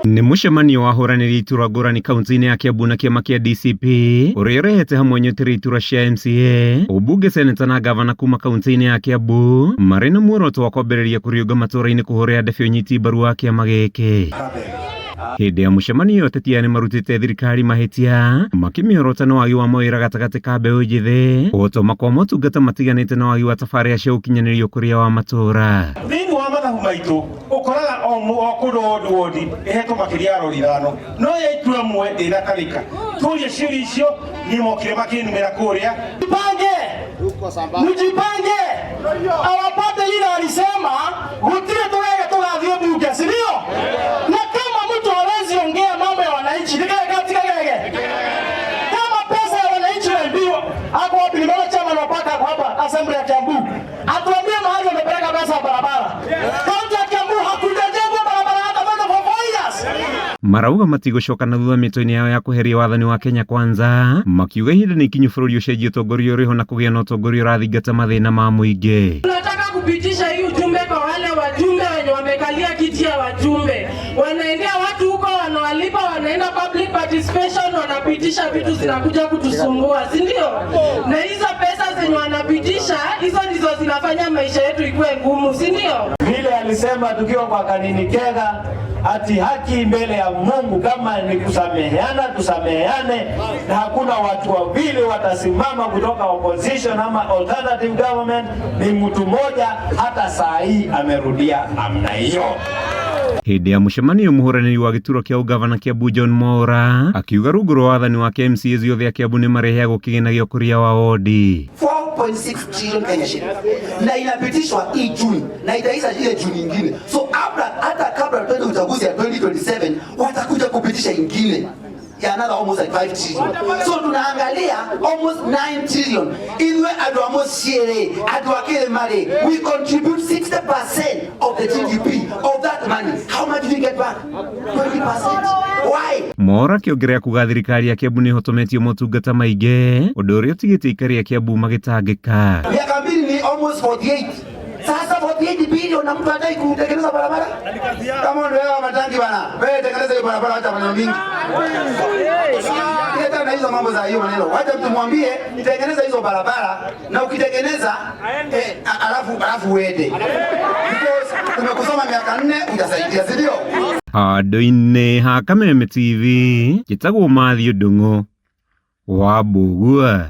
Ni mucemanio wa huranĩri iturwa ngũrani kaunti-inĩ ya Kiambu na kĩama kĩa DCP ũrĩa ũrehete hamwe nyoteri iturwa cia MCA, ũmbunge, seneta na gavana kuma kaunti-inĩ ya Kiambu marĩ na muoroto wa kwambĩrĩria kũriũnga matũũra-inĩ kũhũrĩra ndebe ũnyiti mbaru wa kĩama gĩkĩ. Hĩndĩ ya mũcemanio ũteti nĩ marutĩte thirikari mahĩtia makĩmĩorota na wagi wa mawĩra gatagatĩ ka mbeũ njĩthĩ, gũtũma kwa motungata matiganĩte na wagi wa tabarĩra cia ũkinyanĩria ũkũria wa matũũra. Thĩinĩ wa mathabu maitũ ũkoraga o kũndũ wodi ĩhetwo makĩria arori ithano, no ya itua mwe ndĩnakarĩka. Tuoria ciũria icio nĩ mokire makĩnumĩra kũrĩa. Mjipange! Our party leader alisema gutire tuwege tugathiĩ bunge, si ndio? Na kama mtu hawezi ongea mambo ya wananchi, katika gege. Kama pesa ya wananchi ndio hapo wapi nimeona chama na paka hapa assembly ya Kiambu. Atuambie mahali wamepeleka pesa ya barabara. Kaunti ya Kiambu hakujajengwa barabara hata moja for 4 years. Marauga matigũcoka na thutha mĩtũ-inĩ yao ya kũheria wathani wa Kenya Kwanza, makiuga ihinda nĩ ikinyu bũrũri ũcenjie ũtongoria ũrĩho na kũgĩa na ũtongoria ũrathingata mathĩna ma mũingĩ. Tunataka kupitisha hii ujumbe kwa wale wajumbe wenye wamekalia kiti ya wajumbe. Wanaendea watu huko, wanawalipa, wanaenda public participation, wanapitisha vitu zinakuja kutusumbua, si ndio? Na hizo pesa zenye wanapitisha, hizo ndizo zinafanya maisha yetu ikuwe ngumu, si ndio? Vile alisema tukiwa kwa Kanini Kega, ati haki mbele ya Mungu kama ni kusameheana, tusameheane, na hakuna watu wawili watasimama kutoka opposition ama alternative government, ni mtu mmoja. Hata saa hii amerudia amna hiyo. Hĩndĩ ya mũcemanio mũhũranĩri wa gĩturwa kĩa ũgavana Kiambu John Mwaura akiuga rungu rwa wathani wa MCA ciothe a Kiambu nĩ mareheagwo kĩgĩna gĩa ũkũria wa wodi 4.6 trillion Kenya shillings na inapitishwa hii Juni na itaisha ile Juni nyingine. So hata kabla tuende uchaguzi ya 2027 watakuja kupitisha ingine ya another almost like 5 trillion. So tunaangalia almost 9 trillion. Inwe adu almost share, adu akile mali. We contribute 60% of the GDP of that money. How much do we get back? 20%. Why? Mwaura akĩongerera kuga thirikari ya Kiambu nĩ ĩhotometie motungata maingĩ, ũndũ ũrĩa ũtigĩte ikari ya Kiambu magĩtangĩka. Miaka mbili ni almost 48. Sasa 48 billion na mtu hataki kutengeneza barabara. Kama ndio wewe matangi bana, wewe tengeneza hiyo barabara hata maneno mingi. Ile na hizo mambo za hiyo maneno. Wacha mtu mwambie nitengeneza hizo barabara, na ukitengeneza alafu uende. Because tumekusoma miaka 4 utasaidia, si ndio? Handũ-inĩ ha Kameme TV, njĩtagwo Mathew Ndung'u wa Mbugua.